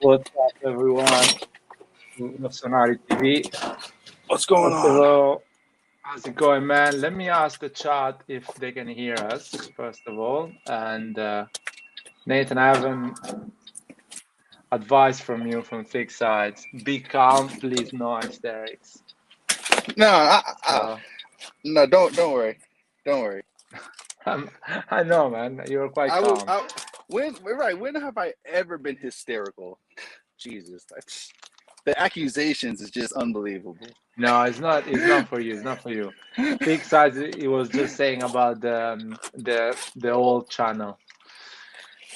What's up, everyone? Sonari TV. What's going First of on? all, how's it going, man? Let me ask the chat if they can hear us, first of all. And Nathan, I have an advice from you from Thick Sides. Be calm, please, no hysterics. No, So, no, don't worry, don't worry. I know, man. You're quite I will. calm. When have I ever been hysterical? Jesus, the accusations is just unbelievable. No, it's not for you. It's not for you. Thick Sides, he was just saying about the old channel.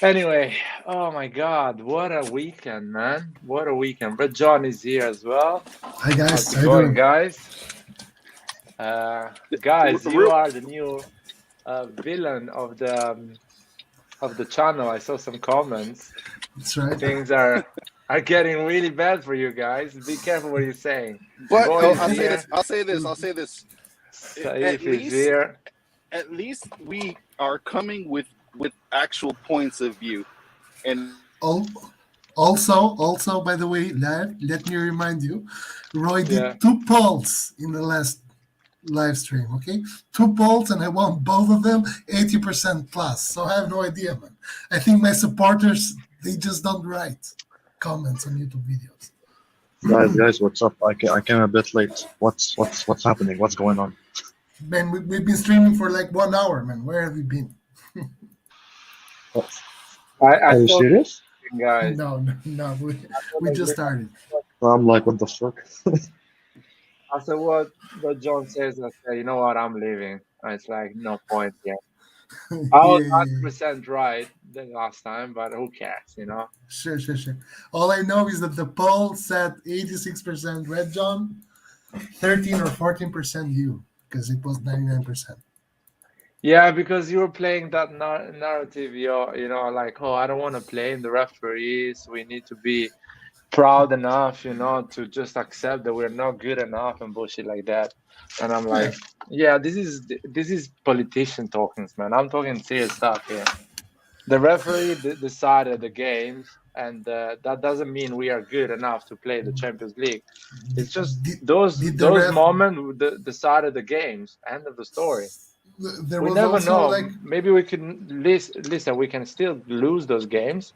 Anyway, oh my God, what a weekend, man! What a weekend. Red John is here as well. Hi guys, How's how it you going, doing? guys? Guys, you Real- are the new villain of the channel. I saw some comments. That's right. Things are getting really bad for you guys. Be careful what you're saying. But Roy is I'll say here. this. I'll say this. Saif is here. At least we are coming with actual points of view, and Also, by the way, let me remind you, Roy did Yeah. 2 polls in the last live stream, okay? 2 polls, and I won both of them 80% plus. So I have no idea, man. I think my supporters, they just don't write comments on YouTube videos. Guys, what's up? I came a bit late. What's happening? What's going on? Man, we've been streaming for like 1 hour, man. Where have you been? I Are you thought, serious? guys. No, we just started. I'm like, what the fuck? I said what John says. I said, you know what? I'm leaving. And it's like no point here. I was Yeah. 100% right the last time, but who cares, you know? Sure. All I know is that the poll said 86% Red John, 13 or 14% you, because it was 99%. Yeah, because you were playing that narrative, you know, like, oh, I don't want to blame the referees. We need to be proud enough, you know, to just accept that we're not good enough and bullshit like that. And I'm like, yeah, this is politician talkings, man. I'm talking serious stuff here. The referee decided the games, and that doesn't mean we are good enough to play the Champions League. It's just those moments decided the games. End of the story. There We was never also know. like Maybe we can listen. We can still lose those games,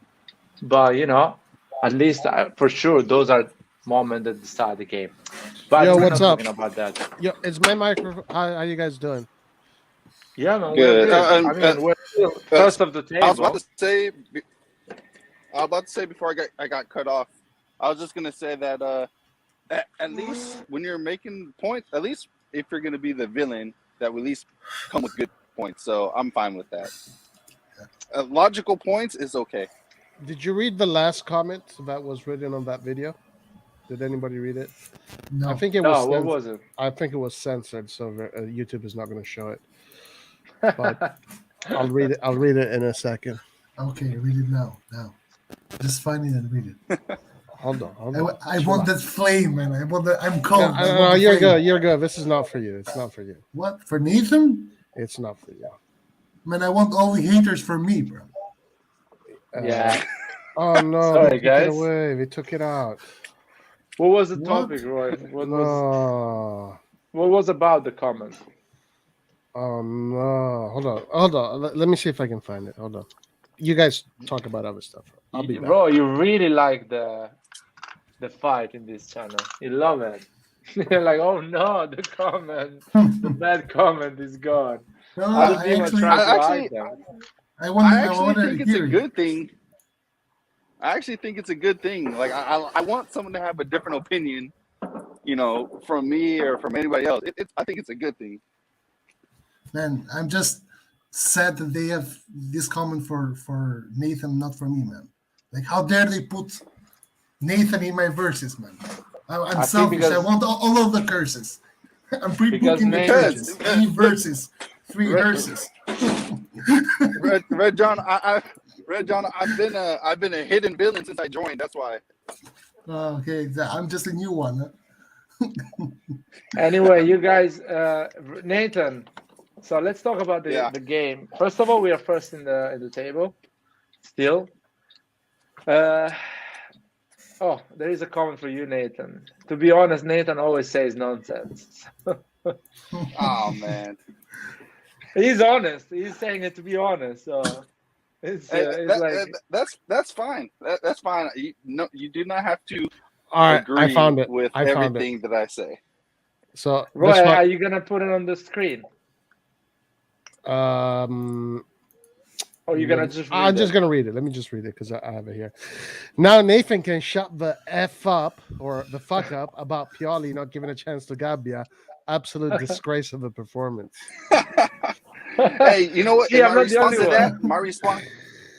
but you know, at least for sure those are moments that decide the game. But Yo, we're what's not up? talking about that. Yo, is my microphone? How you guys doing? Yeah, man, Good. we're good. I mean, we're still first of the I was table. about to say before I got cut off. I was just gonna say that at least when you're making points, at least if you're gonna be the villain, that will at least come with good points. So I'm fine with that. Logical points is okay. Did you read the last comment that was written on that video? Did anybody read it? no. I think it was. No, what was it? I think it was censored, so YouTube is not going to show it. But I'll read it. I'll read it in a second. Okay, read it now. Just find it and read it. Hold on. I want that flame, man. I'm cold. Yeah, no, you're good. You're good. This is not for you. It's not for you. What? For Nathan? It's not for you. Man, I want all the haters for me, bro. Yeah. Oh no! Sorry, they took guys. it away. They took it out. What was the What? topic, Roy? What No. was about the comment? Oh no! Hold on. Let me see if I can find it. Hold on. You guys talk about other stuff. I'll be back. Bro, you really like the fight in this channel. You love it. You're like, oh no, the comment, the bad comment is gone. No, Other I people actually, try to actually- hide them. I I want actually to think it's hear a it. good thing. I actually think it's a good thing. Like I want someone to have a different opinion, you know, from me or from anybody else. I think it's a good thing. Man, I'm just sad that they have this comment for Nathan, not for me, man. Like, how dare they put Nathan in my verses, man? I'm think selfish. I because- want all of the curses. I'm pre-booking the Nathan- curses. 3 verses. 3 verses. Red John, Red John, I've been a hidden villain since I joined. That's why. Okay, I'm just a new one. Huh? Anyway, you guys, Nathan. So let's talk about Yeah. the game. First of all, we are first in the table, still. Oh, there is a comment for you, Nathan. To be honest, Nathan always says nonsense. Oh man. He's honest. He's saying it to be honest. So Hey, it's like that's fine. That's fine. You, no, you do not have to All right, I agree found it. with I found it. everything that I say. So Roy, this are you gonna put it on the screen? one, Or you're gonna just I'm read just it? gonna read it. Let me just read it because I have it here. Now Nathan can shut the f up or the fuck up about Pioli not giving a chance to Gabbia. Absolute disgrace of a performance. Hey, you know what? See, And I'm my not the response only to that, one. my response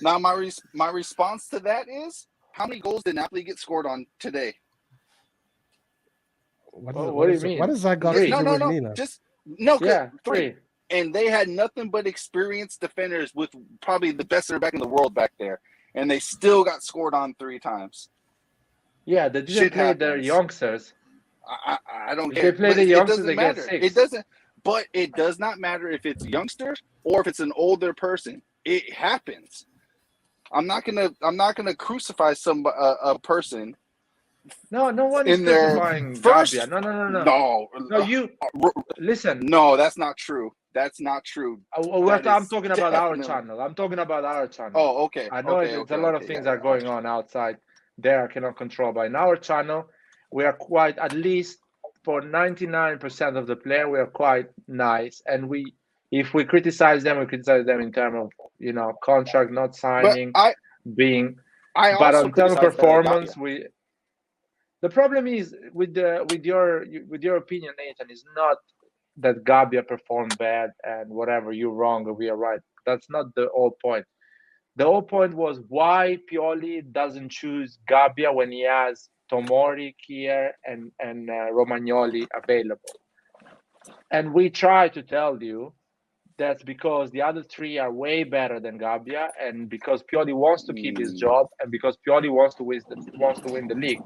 now, my response to that is, how many goals did Napoli get scored on today? What What do you what mean? has that got Yeah, to Three. do with no, Milan? just no. Yeah, Three. three. And they had nothing but experienced defenders with probably the best center back in the world back there, and they still got scored on 3 times. Yeah, they didn't Shit play their happens. youngsters. I don't If care. they play But the it youngsters, doesn't they get matter. It 6. doesn't. But it does not matter if it's youngsters or if it's an older person. It happens. I'm not gonna crucify a person No, no one is in their crucifying Gabbia. first. No. You listen. No, that's not true. That's not true. That I'm is talking about our definitely. channel. I'm talking about our channel. Oh, okay, I know okay, it's okay, a lot of okay. things Yeah, are going on outside there I cannot control. But in our channel, we are quite, at least for 99% of the player, we are quite nice. And if we criticize them, we criticize them in terms of, contract not but signing, I being. But also on terms of criticize performance, Gambia. the problem is with your opinion, Nathan, is not that Gabbia performed bad and whatever, you're wrong or we are right. That's not the whole point. The whole point was why Pioli doesn't choose Gabbia when he has Tomori, Kier, and Romagnoli available. And we try to tell you that's because the other 3 are way better than Gabbia, and because Pioli wants to keep his job, and because Pioli wants to win the league.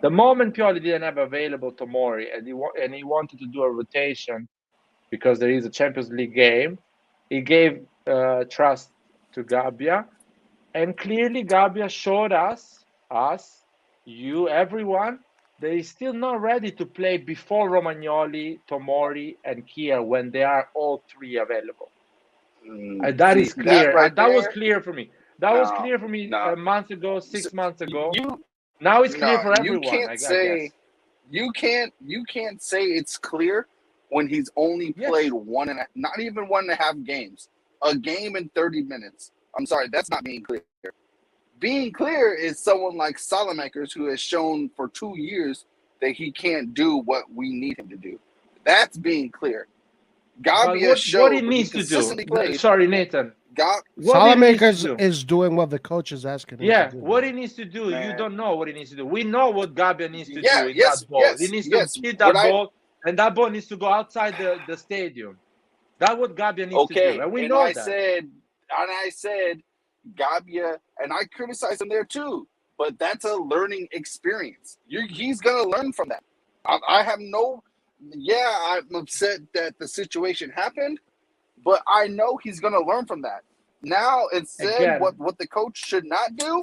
The moment Pioli didn't have available Tomori, and he wanted to do a rotation because there is a Champions League game, he gave trust to Gabbia. And clearly, Gabbia showed us, you, everyone, that he's still not ready to play before Romagnoli, Tomori, and Kier when they are all 3 available. That See is that clear. right That was there? clear for me. That was No, clear for me no. a month ago, So 6 months ago. you Now it's clear no, for you everyone, can't I say guess. you can't say it's clear when he's only played Yes. not even 1.5 games, a game in 30 minutes. I'm sorry, that's not being clear. Being clear is someone like Salamakers who has shown for 2 years that he can't do what we need him to do. That's being clear. But Gabia what he showed when he needs to do, consistently played. sorry, Nathan, Got what he needs to Salamakers do. is doing what the coach is asking him to Yeah, do. what he needs to do, you man. don't know what he needs to do. We know what Gabbia needs to Yeah, do in yes, that ball. He yes, needs to yes. hit What that ball, and that ball needs to go outside the stadium. That's what Gabbia needs to do, okay, and we and know I that. said Gabia, and I criticized him there too. But that's a learning experience. He's gonna learn from that. I have no. Yeah, I'm upset that the situation happened, but I know he's gonna learn from that. Now, instead, Again, what the coach should not do,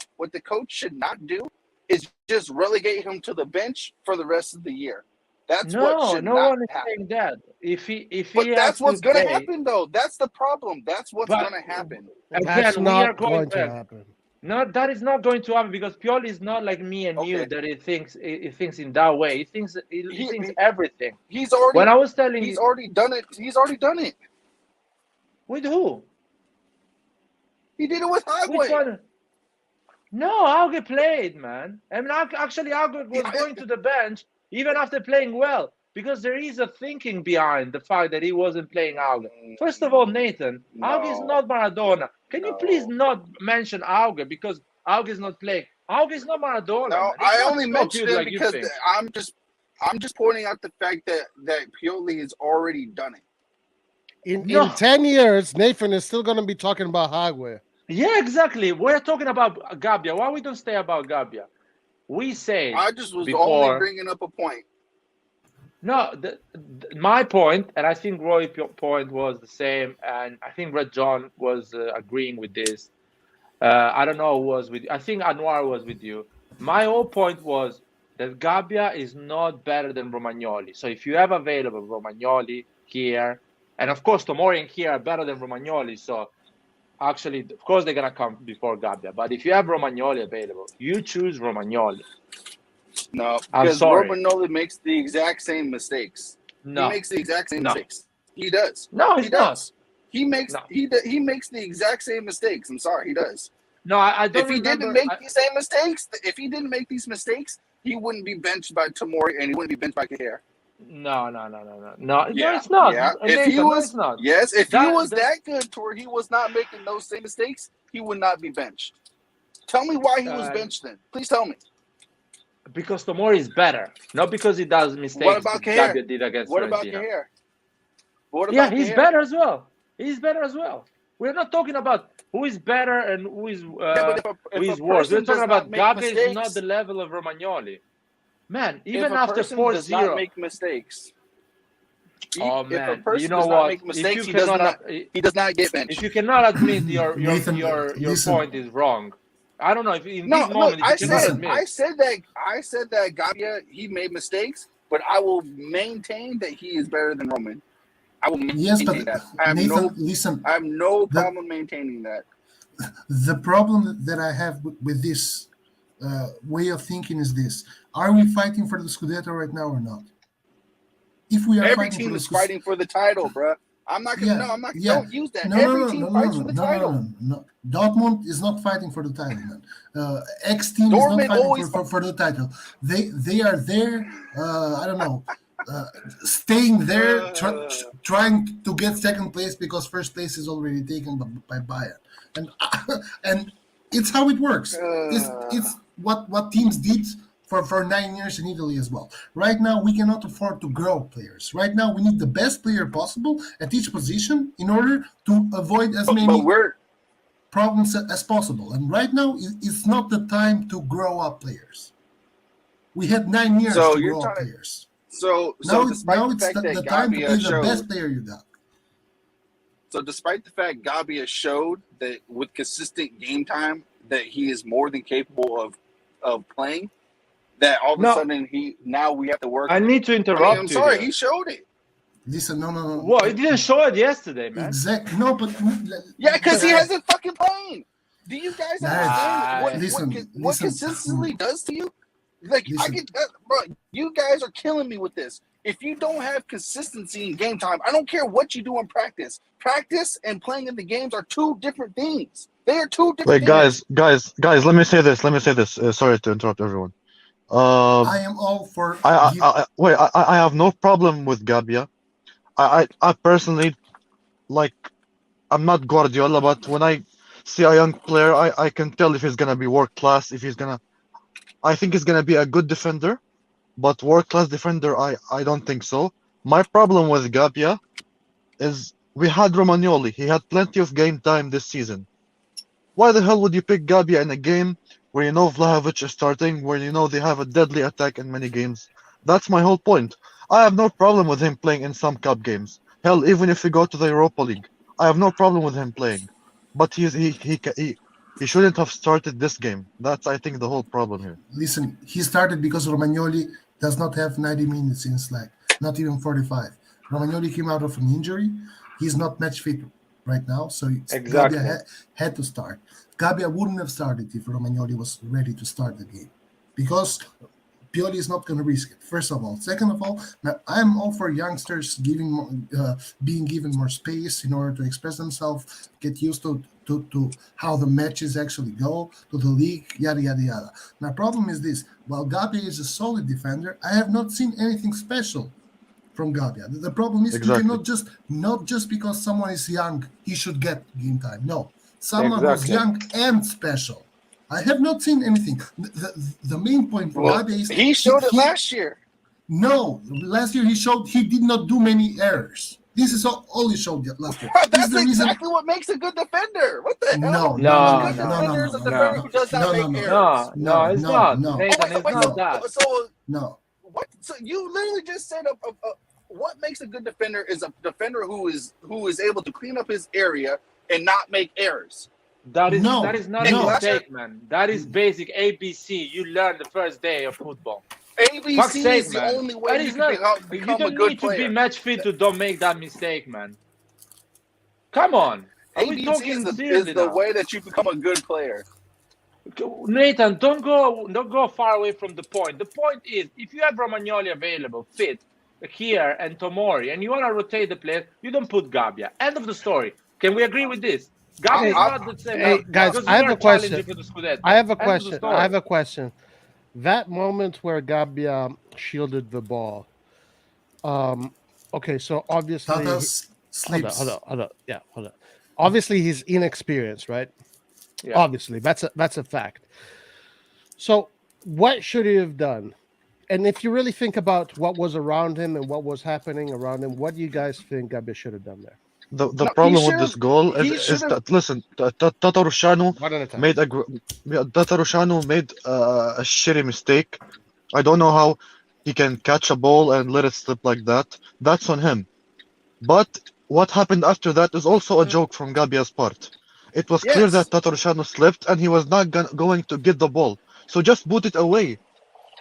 is just relegate him to the bench for the rest of the year. That's what no, should no not one is happen. saying that. If he But that's has to what's going to play, happen, though. That's the problem. That's what's but going to happen. That's again, we are not going going to back. happen. No, that is not going to happen because Pioli is not like me and you Okay. that he thinks in that way. He He, thinks he everything. he's When already I was telling he's you, already done it. He's already done it. with who? He did it with Which Highway. one? No, Auge played, man. I mean, actually, Auge was I- going to the bench even after playing well because there is a thinking behind the fact that he wasn't playing Auge. First of all, Nathan, Auge is No, not Maradona. Can you please no, not mention Auge because Auge is not playing? Auge is not Maradona, no. man. He's I not only so mentioned good him like you because think. I'm just pointing out the fact that Pioli has already done it. In No. 10 years, Nathan is still going to be talking about Hagwe. Yeah, exactly. We're talking about Gabbia. Why we don't stay about Gabbia? We say I just was only before. bringing up a point. No, my point, and I think Roy's point was the same, and I think Red John was agreeing with this. I don't know who was with you. I think Anwar was with you. My whole point was that Gabbia is not better than Romagnoli. So if you have available Romagnoli here, and of course Tomori and here are better than Romagnoli, so actually, of course, they're gonna come before Gabbia. But if you have Romagnoli available, you choose Romagnoli. No, I'm because sorry. Romagnoli makes the exact same mistakes. He No, makes the exact same no, mistakes. He does. no, He it's not. does. He makes No, he makes the exact same mistakes. I'm sorry, he does. no, I don't If he didn't remember. make these same mistakes, if he didn't make these mistakes, he wouldn't be benched by Tomori and he wouldn't be benched by Kahir. No, no, no, no, no, no, no. Yeah, It's not, yeah. If he Nathan. No, it's was, not. yes, if he was That that good to where he was not making those same mistakes, he would not be benched. Tell me why he was benched then. Please tell me. because Tomori is better, not because he does What mistakes about that Kahir? Gabbia did against What about Fiorentina. Kahir? What Yeah, about he's Kahir? better as well. He's better as well. We're not talking about who is better and who is Yeah, but who if a is worse. We're person talking does not about make Gabbia is not the mistakes, level of Romagnoli. Man, if even a after person does not 4-0. make mistakes, Oh if a man, you person know does not what? make If you mistakes, cannot, he does not get if benched. you cannot admit Nathan, your point listen, is wrong, I don't know if in No, this look, moment if you cannot listen. admit. I said that Gabbia he made mistakes, but I will maintain that he is better than Roman. I will Yes, but maintain that. I have Nathan, listen. no The problem maintaining that. the problem that I have with this way of thinking is this: are we fighting for the Scudetto right now or not? If we are Every fighting for team the is fighting for the title, bruh. I'm not gonna. yeah, No, I'm not. yeah. Don't use that. No, no, Every no, team no, no, fights no, for the no, no, title. no, no. Dortmund is not fighting for the title, man. X team is not Dortmund fighting always for the title. They are there. I don't know, staying there, trying to get second place because first place is already taken by Bayern, and and it's how it works. It's what teams did for 9 years in Italy as well. Right now, we cannot afford to grow players. Right now, we need the best player possible at each position in order to avoid as but many we're problems as possible. And right now, it's not the time to grow up players. We had 9 years so to you're grow up trying to. players. So Now despite the it's fact that the time to play Gabbia the best showed, player you got. so despite the fact Gabbia showed that with consistent game time that he is more than capable of playing, that all of a No, sudden now we have to work. I need to I mean, I'm interrupt you sorry, here. he showed it. Listen, no, no, Well, no. it didn't show it yesterday, man. Exactly. No, but Yeah, because he Man, hasn't fucking playing. Do you guys understand I listen, what listen, consistency does to you? Like I listen. get, bro. You guys are killing me with this. If you don't have consistency in game time, I don't care what you do in practice. Practice and playing in the games are two different things. They are two different Wait, things. guys. Let me say this. Let me say this. Sorry to interrupt everyone. Uh, I am all for wait. I have no problem with Gabbia. I personally like. I'm not Guardiola, but when I see a young player, I can tell if he's gonna be world class. If he's gonna, I think he's gonna be a good defender, but world class defender, I don't think so. My problem with Gabbia is we had Romagnoli. He had plenty of game time this season. Why the hell would you pick Gabbia in a game where you know Vlahovic is starting, where you know they have a deadly attack in many games? That's my whole point. I have no problem with him playing in some cup games. Hell, even if we go to the Europa League, I have no problem with him playing. But he shouldn't have started this game. That's I think the whole problem here. listen. He started because Romagnoli does not have 90 minutes in slack, not even 45. Romagnoli came out of an injury. He's not match fit right now, so Gabbia exactly. had to start. Gabbia wouldn't have started if Romagnoli was ready to start the game because Pioli is not going to risk it. First of all, second of all, now I'm all for youngsters being given more space in order to express themselves, get used to how the matches actually go, to the league, yada yada yada. My problem is this: while Gabbia is a solid defender, I have not seen anything special from Gabbia. The problem is you Exactly. cannot just not just because someone is young, he should get game time. No, someone who's Exactly. young and special. I have not seen anything. The main point for Well, Gabbia is he showed it last year. no. Last year he showed he did not do many errors. This is all he showed last year. This is That's the reason. exactly what makes a good defender. What the No, hell? no, no, A no, No, good no, no, no, defender no, is a no, defender no, who does not no, make no, errors. no. no, It's no, not, no, Nathan. It's not no, that. So no. what? So you literally just said what makes a good defender is a defender who is able to clean up his area and not make errors. That No, is not a And no. last year, mistake, man. That is basic ABC. You learn the first day of football. Fuck's ABC sake, is the man. only way That you is can not. You become a don't good need to be player. match fit to don't make that mistake, man. Come on. Are we ABC talking is seriously the now? way that you become a good player. Nathan, don't go far away from the point. The point is, if you have Romagnoli available, fit here and Tomori, and you want to rotate the players, you don't put Gabbia. End of the story. Can we agree with this? I, Gabbia is Hey, I, not the same no, hey, now no. guys, because I we have are a question. challenging for the I Scudetto. have a End of the question. I story. have a question. That moment where Gabbia shielded the ball. Um, okay, so Tata obviously, sleeps. hold on. Yeah, hold on. Obviously, he's inexperienced, right? Yeah. Obviously, that's a fact. So, what should he have done? And if you really think about what was around him and what was happening around him, what do you guys think Gabbia should have done there? The No, he problem with should have. this goal He should is have. that listen, Tatarushanu One at a time. made a yeah, Tatarushanu made a shitty mistake. I don't know how he can catch a ball and let it slip like that. That's on him. But what happened after that is also a joke from Gabia's part. It was clear that Yes, Tatarushanu slipped and he was not going to get the ball. So just put it away.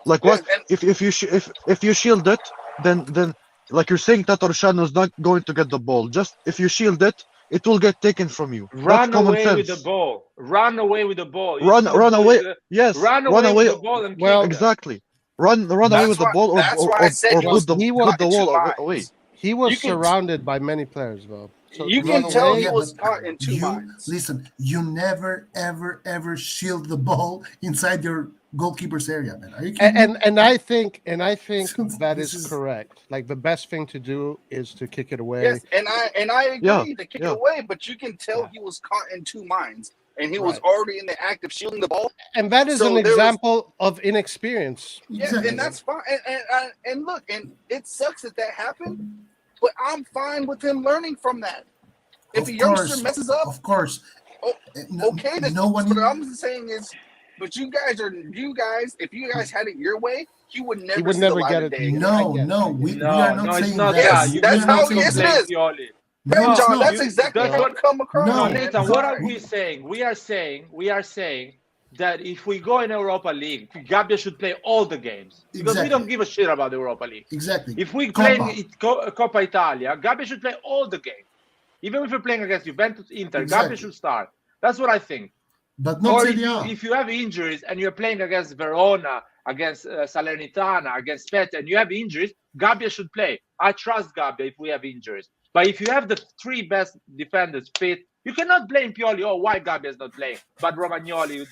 Like yes, what? and If you shield it, then like you're saying, Tatarushan is not going to get the ball. Just if you shield it, it will get taken from you. That's Run common away with the sense. ball. Run away with the ball. You Run see the run ball. away. Yes, Run run away with away. the ball and kick Well, them. Exactly. Run away with that's the why. ball That's why I said or he well, was he was put caught the in two wall away. minds. he was You can surrounded by many players, though. So you to run can Yeah, tell he away, yeah, but was caught in two you minds. listen. You never, ever, ever shield the ball inside your goalkeeper's area, man. Are you kidding me? and I think that This is is correct. Like the best thing to do is to kick it away. Yes, and I Yeah, agree to kick it yeah. away, but you can tell Yeah, he was caught in two minds, and he was right. already in the act of shielding the ball. And that is an So there was example of inexperience. yes, exactly. and that's fine. And look, and it sucks that happened, but I'm fine with him learning from that. If a Of youngster course, messes up, of course. oh, No, okay, then no what one. I'm saying is, but you guys, if you guys had it your way, he would He never would see the never light get of it. day again. I No, get it. no. I get it. We are No, not no, it's saying not that. that. Yes, You We that's are cannot not how saying yes it that. blame is. Pioli. Ben No, No, John, that's no, exactly that's how No, it what. come across, No, no. man. Nathan, I'm We, what are sorry. we saying? We are saying that if we go in Europa League, Gabbia should play all the games because we don't exactly, give a shit about the Europa League. exactly. If we playing Coppa, Coppa Italia, Gabbia should play all the games. Even if we're playing against Juventus, Inter, Gabbia exactly. should start. That's what I think. But not Or Serie A. if you have injuries and you're playing against Verona, against Salernitana, against Spezia, and you have injuries, Gabbia should play. I trust Gabbia if we have injuries. But if you have the three best defenders fit, you cannot blame Pioli. Oh, why Gabbia is not playing? But Romagnoli,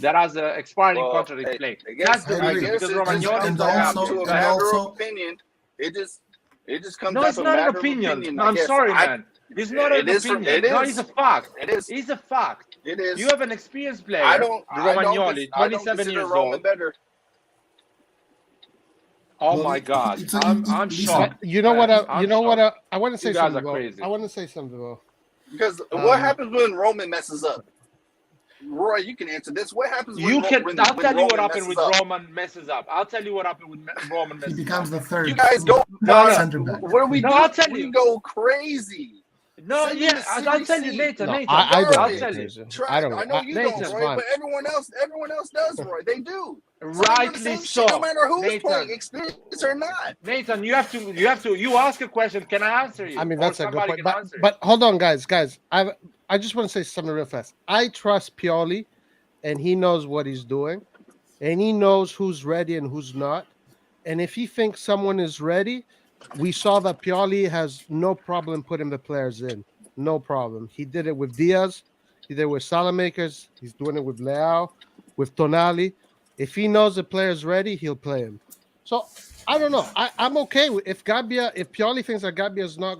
that has an expiring Well, contract, is hey, playing. I That's guess I the I reason agree. guess because it just Romagnoli is And comes not down happy also, with to the a and fact. matter of also, opinion. It just comes No, down it's to a not an matter of opinion. opinion. No, I I'm guess sorry, man. It's not it an is for it opinion. No, it's a is fact. it is It's a fact. it You is. have an experienced player, the Romagnoli, I don't 27 consider years Roman old. better. Oh well, my God, it's a, I'm listen. shocked, You know what? man. I'm shocked. I want to You say guys something are about. I crazy. want to say something about. Because what Um, happens when Roman messes up? Roy, you can answer this. What happens when You can. I'll when tell you what Roman happened messes with up? Roman messes up. I'll tell you what happened when Roman He messes becomes up. the You third guys go No, nuts. no, center back. What do we no. do? I'll tell We you. go crazy. No, Send him yeah, to I'll Series tell you, C. Nathan. no, Nathan, I don't I'll go Garbage. tell you. crazy. I Trash. don't. I know you don't, It's Nathan, Roy, fine. but everyone else does, Roy. They do. So they do the rightly same shit no so. matter who's playing, Nathan, experience or not. Nathan, you ask a question. Can I answer I you, mean, or that's a good somebody point. can But answer it? but hold on, guys. I just want to say something real fast. I trust Pioli, and he knows what he's doing, and he knows who's ready and who's not. And if he thinks someone is ready, we saw that Pioli has no problem putting the players in. No problem. He did it with Diaz. He did it with Salamakers. He's doing it with Leao, with Tonali. If he knows the player's ready, he'll play him. So I don't know. I'm okay with if Pioli thinks that Gabbia is not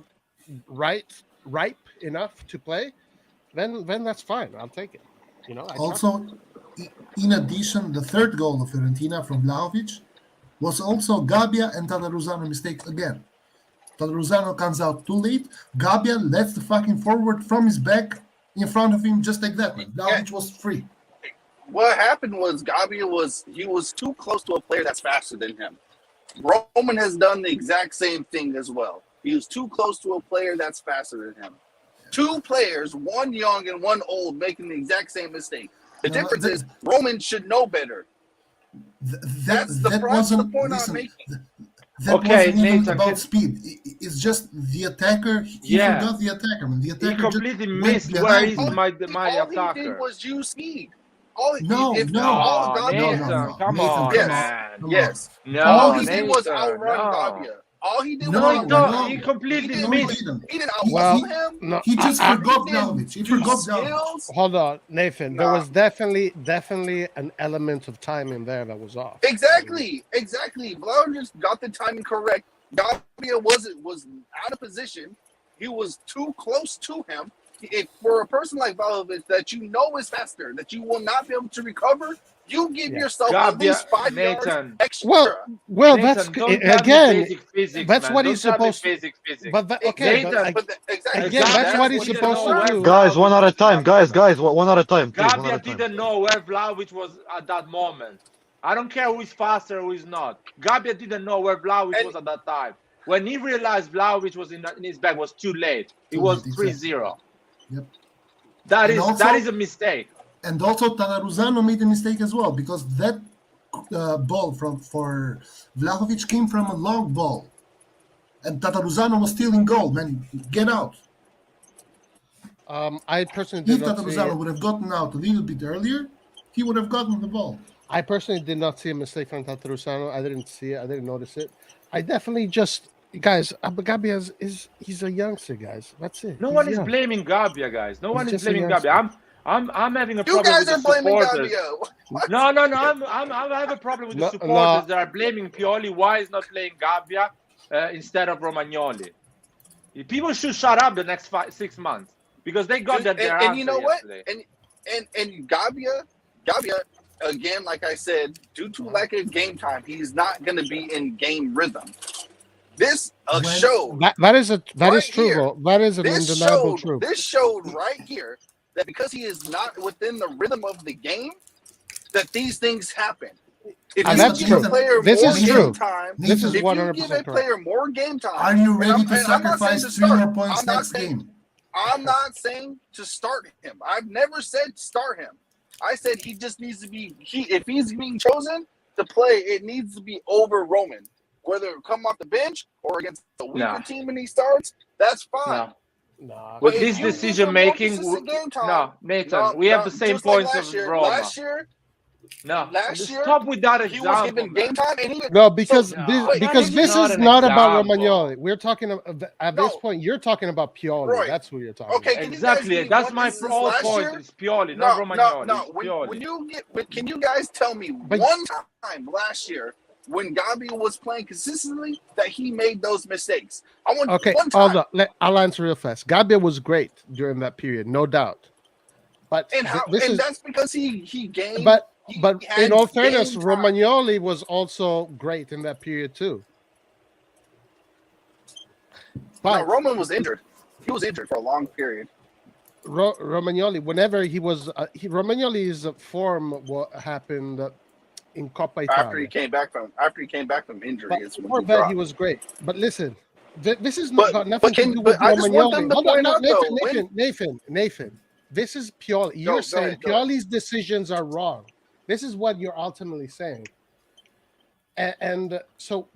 ripe enough to play, then that's fine. I'll take it. I trust him. Also, in addition, the third goal of Fiorentina from Vlahovic was also Gabbia and Tataruzano mistake again. Tataruzano comes out too late. Gabbia lets the fucking forward from his back in front of him just like that, man. Yeah. Vlahovic was free. What happened was Gabbia was too close to a player that's faster than him. Roman has done the exact same thing as well. He was too close to a player that's faster than him. Two players, one young and one old, making the exact same mistake. The No, difference is Roman should know better. That's the wasn't. point I'm Listen, making. that Okay, wasn't even Nathan, about speed. It's just the attacker. He yeah, forgot the attacker. Man. The he attacker just completely went missed where behind is him. my All he did attacker. was use speed. No, If no, all No, Gabia, Nathan, come Nathan, on, come on, yes, man. come on, yes, come all No, on. he did was Nathan, outrun no. Gabia. All he did was No, No, outrun he no, Gabia. completely no, he missed. didn't. He didn't He outmuscle he, him. No, he just He forgot didn't Vlahovic. He do forgot Vlahovic. skills. hold on, Nathan. There Nah. was definitely an element of timing there that was off. Exactly. Vlahovic just got the timing correct. Gabia was out of position. He was too close to him. If for a person like Vlahovic that you know is faster, that you will not be able to recover, you give Yeah. yourself at Gabia, least 5 yards Nathan, extra. Well, that's Nathan, don't tell me again. basic physics, That's man. what Don't he's tell me supposed to. basic physics. But okay, but Nathan, Exactly. again, that's what Gabia he's didn't supposed know to where do. Guys, one Vlahovic at a was time. at that Guys, moment. one at a time, please. One at Gabia a time. didn't know where Vlahovic was at that moment. I don't care who is faster, who is not. Gabia didn't know where Vlahovic And was at that time. When he realized Vlahovic was in his bag, was too late. It Too was late, 3-0. Yep. That And is also, a mistake. and also Tataruzano made a mistake as well because that ball for Vlahovic came from a long ball, and Tataruzano was still in goal. Man, get out! I personally If did not see. Tataruzano would have gotten out a little bit earlier, he would have gotten the ball. I personally did not see a mistake from Tatarusano. I didn't see it. I didn't notice it. I definitely just guys. Gabia he's a youngster, guys. That's it. No He's one is young. blaming Gabia, guys. No He's one is just a blaming youngster. Gabia. I'm having a you problem with guys the are blaming supporters. Gabia. What? No. I have a problem with the No, supporters no. that are blaming Pioli. Why is not playing Gabia instead of Romagnoli? People should shut up the next 6 months because they got their And you answer know what? yesterday. And Gabia, again, like I said, due to lack of game time, he's not going to be in game rhythm. This showed That is right true, here. though. That is an undeniable truth. This showed right here that because he is not within the rhythm of the game, that these things happen. If And you that's give true. a player This more is game true. time, This is if you 100% give a correct. player more game time, Are you ready to and I'm not saying sacrifice to 3 start. more points I'm not next saying- game? I'm not saying to start him. I've never said start him. I said he just needs to be. If he's being chosen to play, it needs to be over Roman. Whether it come off the bench or against a weaker team when he starts, that's fine. No. Nah, With But this if you give decision him more making, consistent game time, no, Nathan, we have the same just like points last of year. Roma. Last year, Stop with that he was example, given game man. time, and he no, because No, this, that because is this not is an not about example. Romagnoli. We're talking at this No. point. You're talking about Pioli. Roy, That's who you're talking okay, about. can you guys Exactly. give me That's one my instance whole last point. year? It's Pioli, not Romagnoli. No. It's Pioli. Can you guys tell me But- one time last year when Gabi was playing consistently that he made those mistakes? I want Okay, one time. hold on. I'll answer real fast. Gabia was great during that period, no doubt. But And that's because he gained. but he but had in all fairness, game time. Romagnoli was also great in that period too. No, But Roman was injured. He was injured for a long period. Romagnoli, whenever he was, Romagnoli's form what happened in Coppa Italia. After he came back from injury, But is when before he that, dropped. he was great. But listen, this is But- got nothing to but do with I just want Romagnoli. them to Hold on, point no, out, though, Nathan. This is Pioli. You're go saying ahead, go ahead. Pioli's decisions are wrong. This is what you're ultimately saying. And so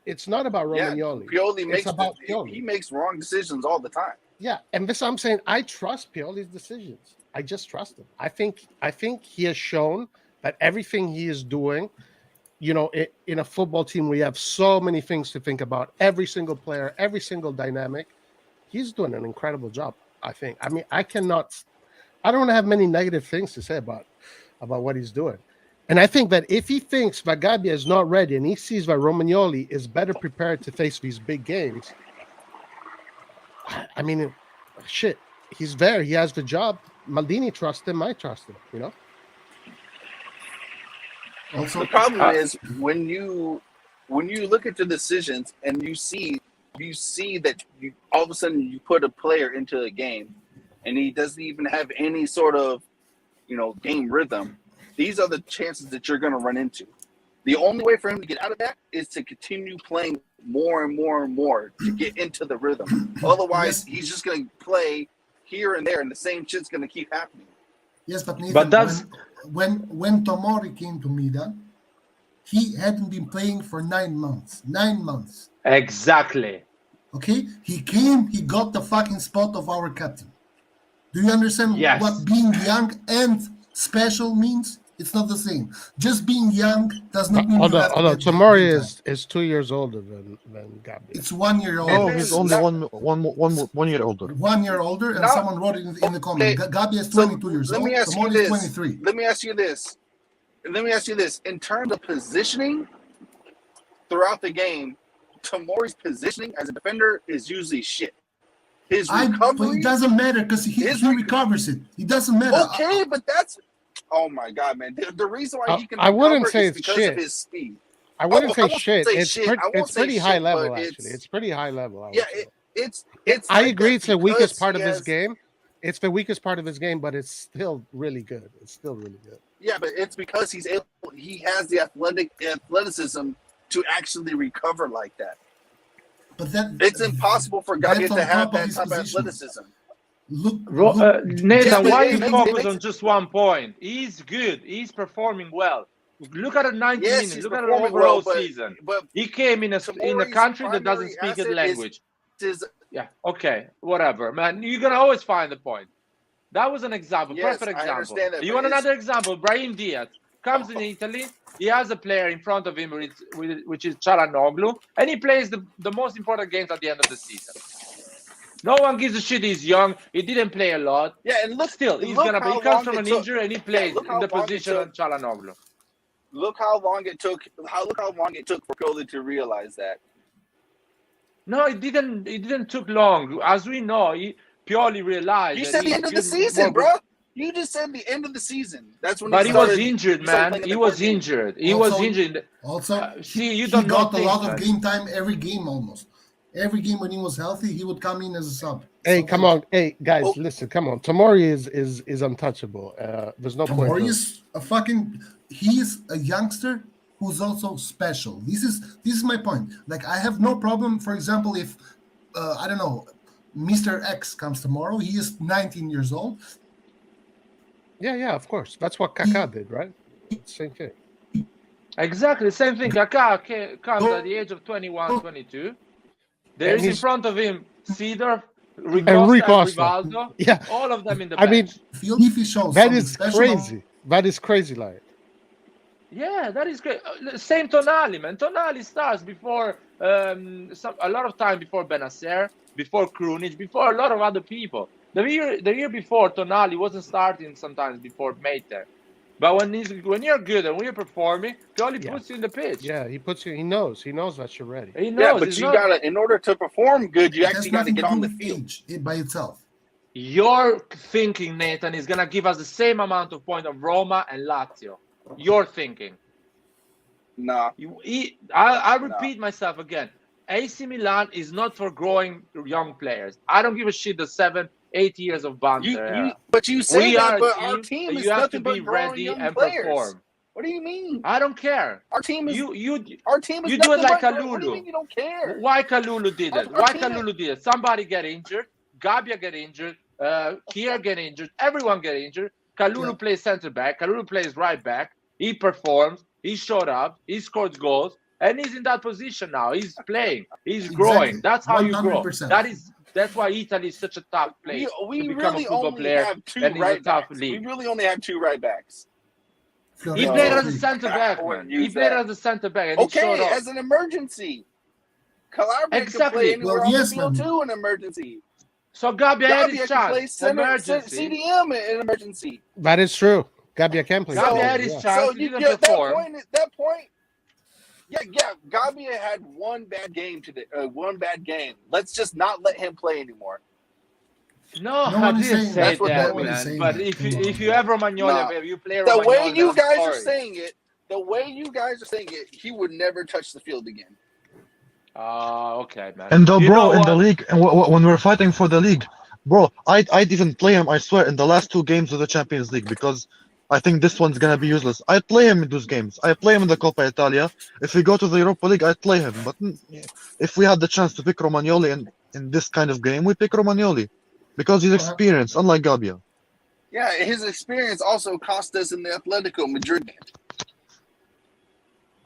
it's not about Romagnoli. Pioli makes about Pioli. he makes wrong decisions all the time. Yeah, and this I'm saying I trust Pioli's decisions. I just trust him. I think he has shown that everything he is doing, in a football team we have so many things to think about, every single player, every single dynamic, he's doing an incredible job, I think. I mean, I don't have many negative things to say about what he's doing. And I think that if he thinks that Gabia is not ready and he sees that Romagnoli is better prepared to face these big games, I mean, shit, he's there. He has the job. Maldini trusts him. I trust him, Also, The problem is when you look at the decisions and you see that all of a sudden you put a player into a game and he doesn't even have any sort of game rhythm. These are the chances that you're going to run into. The only way for him to get out of that is to continue playing more and more and more to get into the rhythm. Otherwise, he's just going to play here and there, and the same shit's gonna keep happening. Yes, but Nathan, But that's when Tomori came to Milan, he hadn't been playing for 9 months. 9 months. exactly. Okay? He came, he got the fucking spot of our captain. Do you understand Yes. what being young and special means? It's not the same. Just being young does not mean Hold you on, have to hold on. get game Tomori time. is 2 years older than Gabi. It's 1 year And No, older. then he's only not- one year older. 1 year older, and No. someone wrote it in the comment. Okay, Gabi is so 22 years let old. me ask you Tomori is this. 23. Let me ask you this. Let me ask you this. In terms of positioning throughout the game, Tomori's positioning as a defender is usually shit. His But recovery. it doesn't matter because he recovers it. It doesn't matter. Okay, but that's. Oh my god, man! The reason why he can I wouldn't recover say is it's because shit. of his speed. I wouldn't I say won't shit. say It's shit. pretty, I won't it's say pretty high shit, level, but actually. It's pretty high level. I would Yeah, say. it's. I like agree. that It's the weakest because part he of his has- game. It's the weakest part of his game, but it's still really good. It's still really good. Yeah, but it's because he has the athleticism to actually recover like that. But that It's impossible for that's Gabi on to have top of that his type of position. athleticism. Look, Nathan, Yeah, why it you makes- focus it on just one point? He's good. He's performing well. Look at the 90 Yes, minutes. he's Look at the performing overall well, season. but He came in a Tomori's country that doesn't primary speak his asset language. is Yeah, okay, whatever, man. You're gonna always find the point. That was an example, Yes, perfect I example. understand that, You but want it's- another example? Brahim Diaz comes in Italy. He has a player in front of him, which is Çalhanoğlu, and he plays the most important games at the end of the season. No one gives a shit. He's young. He didn't play a lot. yeah, and look Still, and he's look gonna. how He comes long from it an took- injury and he yeah, plays look in how the long it position took- of Çalhanoğlu. Look how long it took. Look how long it took for Pioli to realize that. No, it didn't. It didn't took long. As we know, Pioli realized. You that said the he's end of the good- season, more bro. good- You just said the end of the season. That's when. But he started, was injured, he started man. playing in He the was court game. injured. He Also- was injured. Also, See, you he don't know got a things, lot man. of game time every game almost. Every game when he was healthy, he would come in as a sub. Hey, So, come like, on, hey guys, Oh. listen, come on. Tomori is untouchable. There's no point. Tomori to- is a fucking. He's a youngster who's also special. This is my point. Like I have no problem. For example, if I don't know, Mr. X comes tomorrow, he is 19 years old. Yeah, of course. That's what Kaká did, right? Same thing. Exactly, same thing. Kaká comes at the age of 21, 22. There And is in he's- front of him Cedar, Rui Ricosta, Costa. Rivaldo. Yeah, All of them in the I mean, bench. If he shows that something is special, crazy. That is crazy, like. Yeah, that is great. Same Tonali, man. Tonali starts before a lot of time before Benacer, before Krunic, before a lot of other people. The year before, Tonali wasn't starting sometimes before Mate. But when you're good and when you're performing, Pioli Yeah. puts you in the pitch. Yeah, he puts you. He knows that you're ready. He knows. Yeah, but it's you not- gotta. In order to perform good, you it has actually gotta nothing get to do on the with field. age by itself. Your thinking, Nathan, is gonna give us the same amount of points of Roma and Lazio. Your thinking. Nah. I repeat myself again. AC Milan is not for growing young players. I don't give a shit the 7-8 years of banter. But you say We that, are but a our team, team but is you have nothing to be but growing ready young and players. perform. What do you mean? I don't care. Our team is You our team is you do it nothing like but growing- What do you Kalulu. mean you don't care? Why Kalulu did it? Our Why team- Kalulu did it? Somebody get injured. Gabia get injured. Kier get injured. Everyone get injured. Kalulu Yeah. plays center back. Kalulu plays right back. He performs. He showed up. He scored goals. And he's in that position now. He's playing. He's growing. Exactly. That's how you grow. 100%. That's why Italy is such a tough place We to become a really football only player. have two and it's a right tough backs. league. We really only have two right backs. He Florian played No. as a Thauvin. center back, I wouldn't man. He use played that. as a center back, and he showed Okay, up. as an emergency. Calabria can Exactly. play anywhere Well, on yes, the field man. too in emergency. So Gabia had Gabia his can play chance. center, Emergency. CDM in emergency. That is true. Gabia can play. Gabia forward, had his yeah. chance. So He you didn't get perform. that point. Yeah. Gabia had one bad game today. One bad game. Let's just not let him play anymore. No, No I one is didn't saying say that. that, No one is man. saying But that. if Come you on, if you man. have Romagnoli, Nah. you play The Romagnoli. way you I'm guys are sorry. saying it, he would never touch the field again. Okay, man. And You bro, know in the what? league, and when we're fighting for the league, bro, I'd even play him, I swear, in the last two games of the Champions League because I think this one's gonna be useless. I'd play him in those games. I play him in the Coppa Italia. If we go to the Europa League, I'd play him. But if we had the chance to pick Romagnoli in this kind of game, we pick Romagnoli. because he's Uh-huh. experienced, unlike Gabia. Yeah, his experience also cost us in the Atletico Madrid.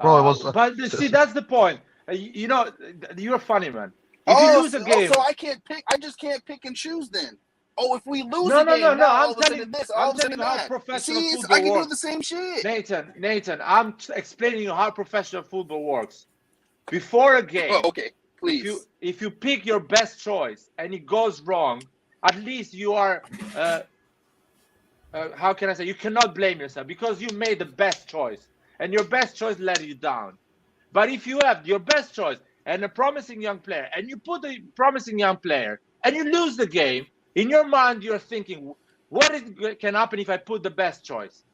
Bro, it was. But see, that's the point. You know, you're funny, man. If you Oh, lose a so game, I can't pick. I just can't pick and choose then. Oh, if we lose no, a no, no, game, no. now all of a sudden this, all I'm of a telling sudden you how that. You professional see, I football can do the works. same shit. Nathan, I'm explaining you how professional football works. Before a game, Okay, please. if you pick your best choice and it goes wrong, at least you are how can I say, you cannot blame yourself because you made the best choice and your best choice let you down. But if you have your best choice and a promising young player and you put a promising young player and you lose the game, in your mind you're thinking, can happen if I put the best choice?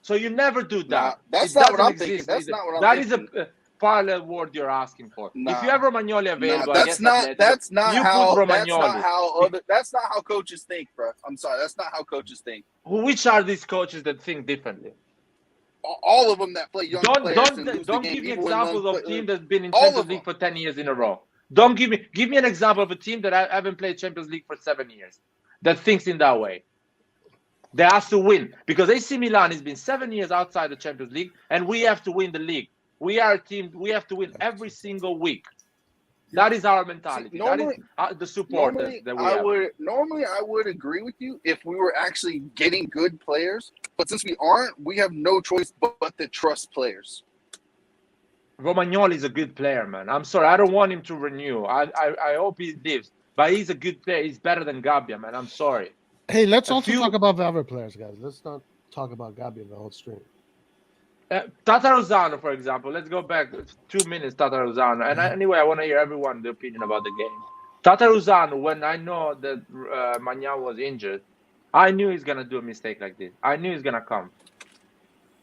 So you never do Nah, that. that's It not what doesn't I'm thinking. exist. That's not what I'm That is thinking. a parallel word you're asking for. If you Nah, have Romagnoli nah, available that's against not. Atletico, That's not you put how. That's not Romagnoli. how other. That's not how coaches think, bro. I'm sorry. That's not how coaches think. Which are these coaches that think differently? All of them that play young players and lose the Don't game, give me even when young examples of team that's been in all Champions of them. League for 10 years in a row. Don't give me an example of a team that I haven't played Champions League for 7 years that thinks in that way. They have to win because AC Milan has been 7 years outside the Champions League and we have to win the league. We are a team, we have to win every single week. That is our See, mentality. That is the supporters that we have. normally I would agree with you if we were actually getting good players, but since we aren't, we have no choice but to trust players. Romagnoli is a good player, man. I'm sorry, I don't want him to renew. I hope he lives, but he's a good player. He's better than Gabbia, man. I'm sorry. Hey, let's A also few talk about the other players, guys. Let's not talk about Gabi the whole stream. Tataruzano, for example. Let's go back 2 minutes, Tataruzano. And anyway, I want to hear everyone's opinion about the game. Tataruzano, when I know that Magnan was injured, I knew he's gonna do a mistake like this. I knew he's gonna come.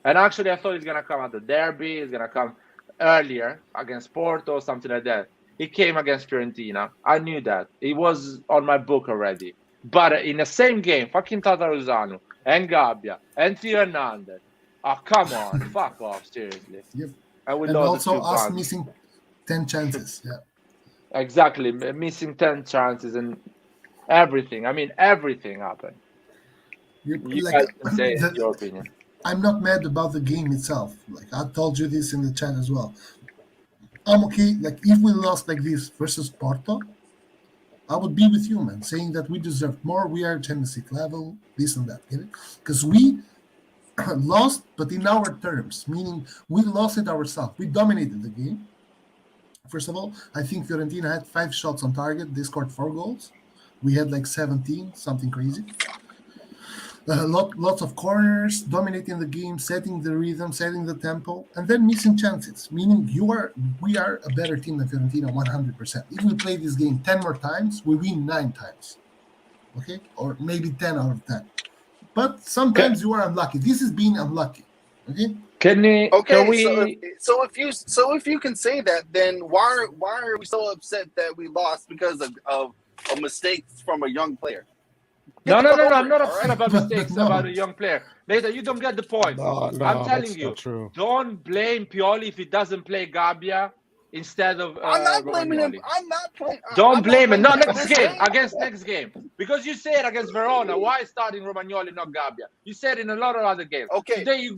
And actually, I thought he's gonna come at the derby. He's gonna come earlier against Porto, something like that. He came against Fiorentina. I knew that. It was on my book already. But in the same game, fucking Tataruzano and Gabbia and Theo Hernandez. Oh, come on. Fuck off, seriously. Yep. And we And lost the also 2 us pounds. missing 10 chances. Yeah. Exactly. Missing 10 chances and everything. I mean, everything happened. You Like guys can say the, your opinion. I'm not mad about the game itself. Like I told you this in the chat as well. I'm okay. Like if we lost like this versus Porto, I would be with you, man, saying that we deserve more. We are Champions League level, this and that. Because we lost, but in our terms, meaning we lost it ourselves. We dominated the game. First of all, I think Fiorentina had 5 shots on target. They scored 4 goals. We had like 17, something crazy. Lots of corners, dominating the game, setting the rhythm, setting the tempo, and then missing chances. Meaning we are a better team than Fiorentina 100%. If we play this game 10 more times, we win 9 times. Okay? Or maybe 10 out of 10. But sometimes you are unlucky. This is being unlucky. Okay? Can we? So if you can say that, then why are we so upset that we lost because of a mistake from a young player? No. I'm not All upset right? about mistakes No. about a young player. Nathan, you don't get the point. No, I'm telling that's you, not true. don't blame Pioli if he doesn't play Gabbia instead of I'm not blaming him. Romagnoli. I'm not playing. Don't blame him. No, blaming next this game. Against next game. Because you said against Verona, why starting Romagnoli, not Gabbia? You said in a lot of other games. Okay. Today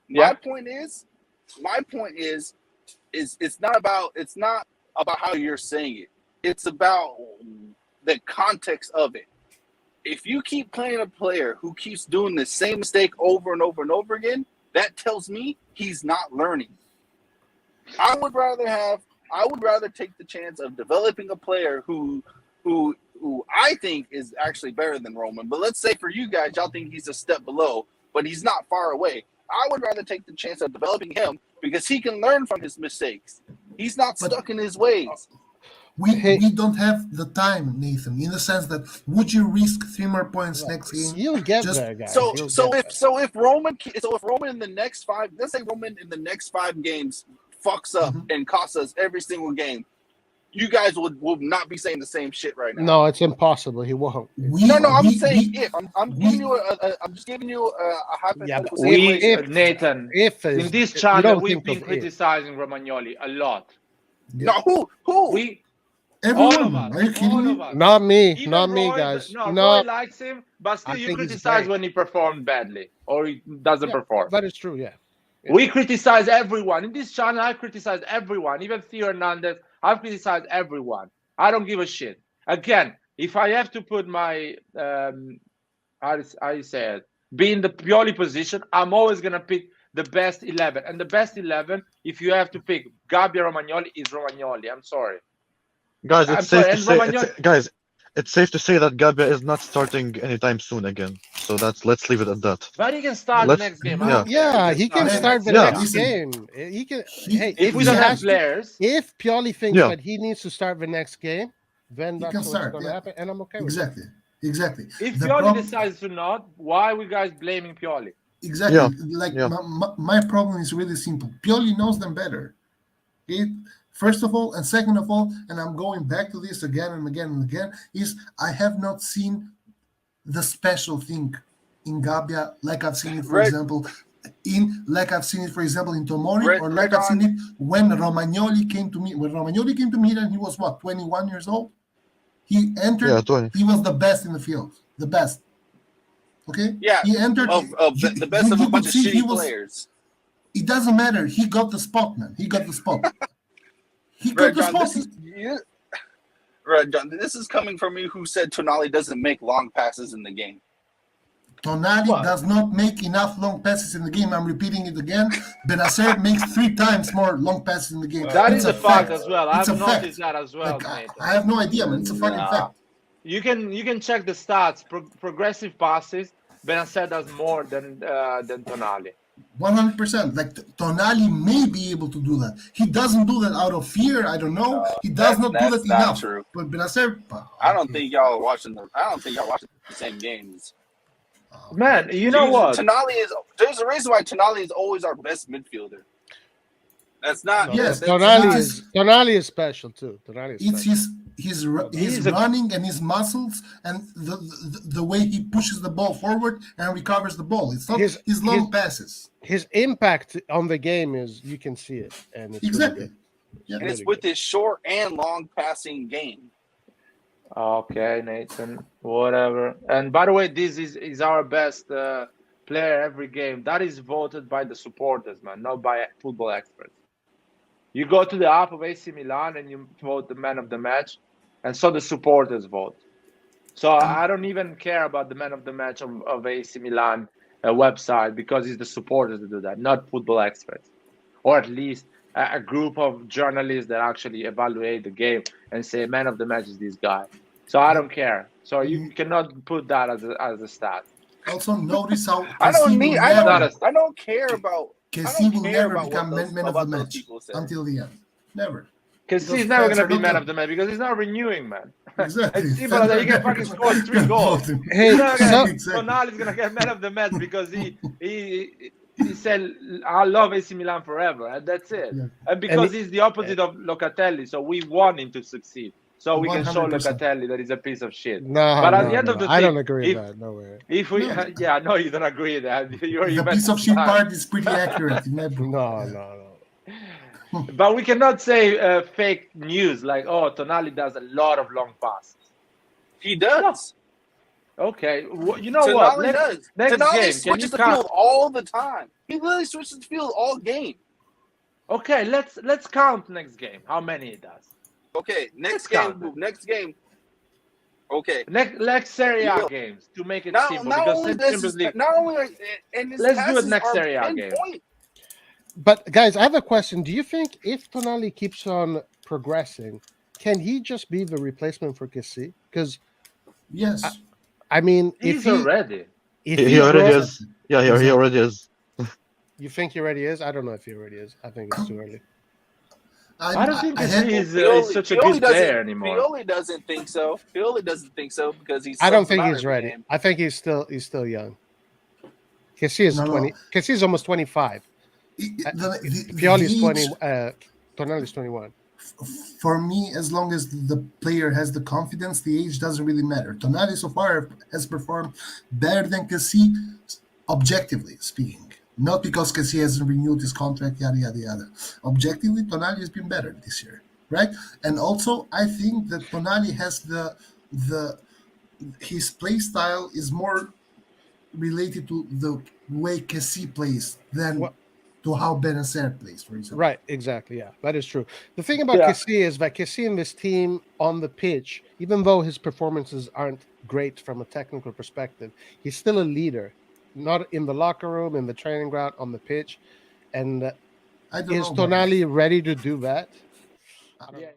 my point is, it's not about how you're saying it. It's about the context of it. If you keep playing a player who keeps doing the same mistake over and over and over again, that tells me he's not learning. I would rather take the chance of developing a player who I think is actually better than Roman. But let's say for you guys, y'all think he's a step below, but he's not far away. I would rather take the chance of developing him because he can learn from his mistakes. He's not stuck in his ways. We don't have the time, Nathan, in the sense that would you risk 3 more points next game? You'll get there, guys. So if Roman in the next 5, let's say Roman in the next 5 games fucks up and costs us every single game, you guys would not be saying the same shit right now. No, it's impossible. He won't. I'm saying if. I'm just giving you a hypothetical situation. Nathan, If in this channel we've been criticizing Romagnoli a lot. No, who? Every All one of of them. us. Are you kidding All me? of us. Not me. Even Not me, Roy. guys. No, Roy No, likes him, but I still you think he's criticize great. when he performed badly or he doesn't Yeah, perform. that is true. Yeah. Yeah. We criticize everyone. In this channel, I criticize everyone. Even Theo Hernandez, I've criticized everyone. I don't give a shit. Again, if I have to put my, how you say it, be in the Pioli position, I'm always going to pick the best 11. And the best 11, if you have to pick Gabbia Romagnoli, is Romagnoli. I'm sorry. Guys, I'm it's sorry. safe to And say Romagnoli, it's safe to say that Gabbia is not starting anytime soon again. So let's leave it at that. but he can start the Let's next game. I No, don't care. He Yeah, can he can start the man. start next the game. yeah, next Listen, game. He can. he Hey, If if we he don't exactly. have has to, players, if Pioli thinks yeah. that he needs to start the next game, then He can that's what's start. going to Yeah, happen, and I'm okay with that. exactly, exactly. if The Pioli problem, decides to not, why are we guys blaming Pioli? exactly. Yeah. Like Yeah. my problem is really simple. Pioli knows them better. Okay? First of all, and second of all, and I'm going back to this again and again and again, is I have not seen the special thing in Gabia like I've seen it, for Red, example, in Tomori, red, or red like I've seen on. it when Romagnoli came to me. When Romagnoli came to Milan, he was what, 21 years old? He Yeah, entered, 20. he was the best in the field. The best. Okay? Yeah, He entered, of you, the best of a you could bunch of see he shitty was, players. it doesn't matter. He got the spot, man. He got the spot. He got Red the John, spot. Red John. This is coming from you who said Tonali doesn't make long passes in the game. Tonali What? does not make enough long passes in the game. I'm repeating it again. Benacer makes 3 times more long passes in the game. That It's is a a fact fact. as well. It's I've a noticed fact. that as well, Like I Nathan. have no idea, man. It's a fucking Nah. fact. You can check the stats. Progressive passes, Benacer does more than Tonali. 100%. Like Tonali may be able to do that. He doesn't do that out of fear. I don't know. He does not do that That's not enough. true. But Benacer, I don't think y'all are watching the same games. Man, you know what? There's a reason why Tonali is always our best midfielder. That's not. No, Yes, That's Tonali not. is Tonali is special too. Tonali is it's special. his He's a running and his muscles and the way he pushes the ball forward and recovers the ball. It's not his long passes. His impact on the game is, you can see it, and it's Exactly. really good. Yeah. And it's with his short and long passing game. Okay, Nathan. Whatever. And by the way, this is our best player every game. That is voted by the supporters, man, not by football experts. You go to the app of AC Milan and you vote the man of the match, and so the supporters vote. So I don't even care about the man of the match of AC Milan website, because it's the supporters that do that, not football experts, or at least a group of journalists that actually evaluate the game and say man of the match is this guy. So I don't care. So you cannot put that as a stat. Also, notice how I don't Kessie need. will I Not never, a don't. I don't care about. I Kessie don't will care never about become what man of the those match people say. until the end. Never. because Because he's never fans gonna are be not man gonna- of the match because he's not renewing, man. Exactly. It's simple as that. He can fucking score 3 goals. Hey, He's not gonna, Exactly. Tonali is gonna get man of the match because he said I love AC Milan forever, and that's it. Yeah. And because And he's the opposite of Locatelli, so we want him to succeed. So we can show 100%. Locatelli that he's a piece of shit. no, But at no, the end of no. the I thing, don't agree if with that. No way. if we No. yeah, I know you don't agree with that. You're The Juventus piece of shit fan. part is pretty accurate in my book. No, Yeah. no. But we cannot say fake news like, oh, Tonali does a lot of long passes. He does. Okay, you know what? Tonali does. Next Tonali game, can you switches the count? field all the time. He literally switches the field all game. Okay, let's count next game. How many it does? Okay, Let's count it. next game. Okay. Next Serie A Yeah. games to make it Not simple not because only Champions this, League. not only and his Let's do it passes next are Serie A game. pinpoint. But guys, I have a question. Do you think if Tonali keeps on progressing, can he just be the replacement for Kessie? Because Yes. I mean, He's already. if He already grows- is. Yeah, he already is. You think he already is? I don't know if he already is. I think it's too early. I don't think I had- he's Pioli- such a Pioli good doesn't- player anymore. Pioli doesn't think so. Pioli doesn't think so because he's. I don't subs him think out he's every ready. game. I think he's still young. Kessie is No, no. 20. Kessie is almost 25. Pioli is 20. Tonali is 21. For me, as long as the player has the confidence, the age doesn't really matter. Tonali so far has performed better than Kessie, objectively speaking. Not because Kessie hasn't renewed his contract, yada, yada, yada. Objectively, Tonali has been better this year. right? And also, I think that Tonali has the his play style is more related to the way Kessie plays than Well, to how Benacer plays, for example. right, exactly. Yeah, that is true. The thing about Yeah, Kessie is that Kessie and this team on the pitch, even though his performances aren't great from a technical perspective, he's still a leader, not in the locker room, in the training ground, on the pitch. And I don't is know about that. Tonali ready to do that? I don't yeah. know.